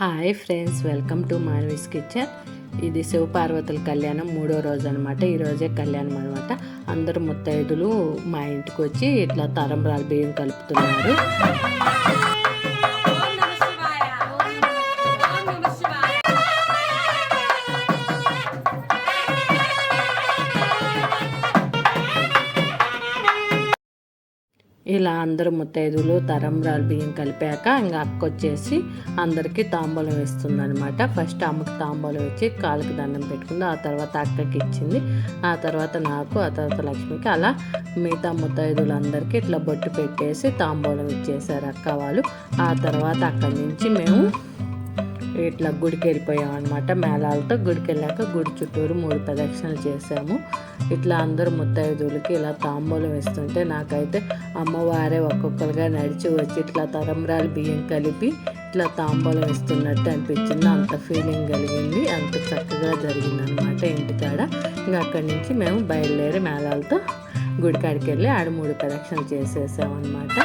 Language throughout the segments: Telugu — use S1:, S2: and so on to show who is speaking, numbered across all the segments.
S1: Hi friends, welcome to Manvi's kitchen. ఇది శివపార్వతుల కళ్యాణం 3వ రోజు అనమాట. ఈరోజే కళ్యాణం అనమాట. అందరూ ముత్తైదులు మా ఇంటికి వచ్చి ఇట్లా తరంబ్రాలు బియ్యం కలుపుతున్నారు. ఇలా అందరూ ముత్తైదులు తరంబ్రాలు బియ్యం కలిపాక ఇంకా అక్క వచ్చేసి అందరికీ తాంబూలం వేస్తుంది అనమాట. ఫస్ట్ అమ్మకి తాంబూలం ఇచ్చి కాళ్ళకి దండం పెట్టుకుంది, ఆ తర్వాత అక్కకి ఇచ్చింది, ఆ తర్వాత నాకు, ఆ తర్వాత లక్ష్మికి, అలా మిగతా ముత్తైదులు అందరికీ ఇట్లా బొట్టు పెట్టేసి తాంబూలం ఇచ్చేసారు అక్క వాళ్ళు. ఆ తర్వాత అక్కడి నుంచి మేము ఇట్లా గుడికి వెళ్ళిపోయాం అనమాట. మేళాలతో గుడికి వెళ్ళాక గుడి చుట్టూరు 3 ప్రదక్షిణలు చేసాము. ఇట్లా అందరూ ముత్తైదులకి ఇలా తాంబూలం ఇస్తుంటే నాకైతే అమ్మవారే ఒక్కొక్కరుగా నడిచి వచ్చి ఇట్లా తరంబ్రాలు బియ్యం కలిపి ఇట్లా తాంబూలం ఇస్తున్నట్టు అనిపించింది. అంత ఫీలింగ్ కలిగింది, అంత చక్కగా జరిగింది అనమాట ఇంటికాడ. ఇంకా అక్కడి నుంచి మేము బయలుదేరి మేళాలతో గుడికాడికి వెళ్ళి ఆడ 3 ప్రదక్షిణలు చేసేసామన్నమాట.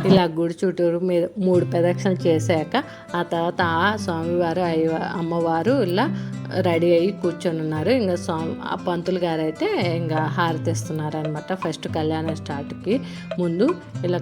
S1: ఇలా గుడి చుట్టూరు మీద 3 ప్రదక్షిణలు చేశాక ఆ తర్వాత ఆ స్వామివారు అమ్మవారు ఇలా రెడీ అయ్యి కూర్చొని ఉన్నారు. ఇంకా ఆ పంతులు గారు అయితే ఇంకా హారతిస్తున్నారు అనమాట. ఫస్ట్ కళ్యాణం స్టార్ట్కి ముందు ఇలా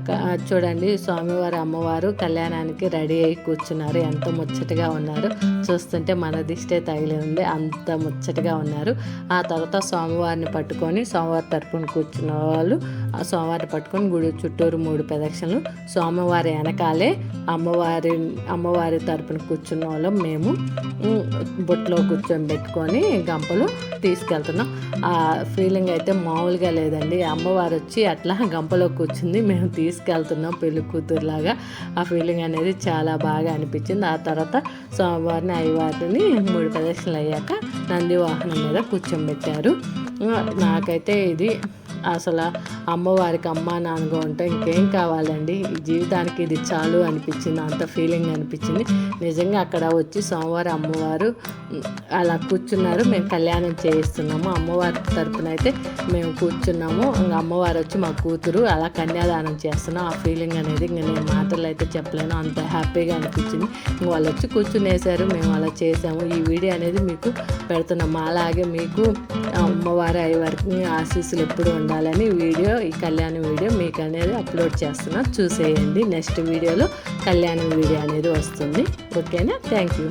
S1: చూడండి, స్వామివారు అమ్మవారు కళ్యాణానికి రెడీ అయ్యి కూర్చున్నారు. ఎంత ముచ్చటగా ఉన్నారు, చూస్తుంటే మన దిష్టే తగిలి ఉంది, అంత ముచ్చటగా ఉన్నారు. ఆ తర్వాత స్వామివారిని పట్టుకొని స్వామివారి తరపున కూర్చున్న వాళ్ళు ఆ స్వామివారిని పట్టుకొని గుడి చుట్టూరు 3 ప్రదక్షిణలు, స్వామివారి వెనకాలే అమ్మవారి తరపున కూర్చున్న వాళ్ళం మేము బొట్లో కూర్చొని పెట్టుకొని గంపలు తీసుకెళ్తున్నాం. ఆ ఫీలింగ్ అయితే మామూలుగా లేదండి. అమ్మవారు వచ్చి అట్లా గంపలో కూర్చుంది, మేము తీసుకెళ్తున్నాం పెళ్లి కూతురులాగా. ఆ ఫీలింగ్ అనేది చాలా బాగా అనిపించింది. ఆ తర్వాత స్వామివారిని అయ్యవారిని 3 ప్రదక్షిణలు అయ్యాక నంది వాహనం మీద కూర్చోబెట్టారు. నాకైతే ఇది అసలు అమ్మవారికి అమ్మ నాన్నగా ఉంటే ఇంకేం కావాలండి, ఈ జీవితానికి ఇది చాలు అనిపించింది, అంత ఫీలింగ్ అనిపించింది. నిజంగా అక్కడ వచ్చి స్వామివారు అమ్మవారు అలా కూర్చున్నారు, మేము కళ్యాణం చేయిస్తున్నాము. అమ్మవారి తరపున అయితే మేము కూర్చున్నాము, ఇంకా అమ్మవారు వచ్చి మా కూతురు అలా కన్యాదానం చేస్తున్నాం. ఆ ఫీలింగ్ అనేది ఇంకా నేను మాటలు అయితే చెప్పలేను, అంత హ్యాపీగా అనిపించింది. ఇంక వాళ్ళు వచ్చి కూర్చునేసారు, మేము అలా చేసాము. ఈ వీడియో అనేది మీకు పెడుతున్నాము. అలాగే మీకు అమ్మవారి అయ్యవారికి ఆశీస్సులు ఎప్పుడు ఉండాలని ఈ కళ్యాణ వీడియో మీకు అనేది అప్లోడ్ చేస్తున్నా, చూసేయండి. నెక్స్ట్ వీడియోలో కళ్యాణ వీడియో అనేది వస్తుంది. ఓకేనా? Thank you.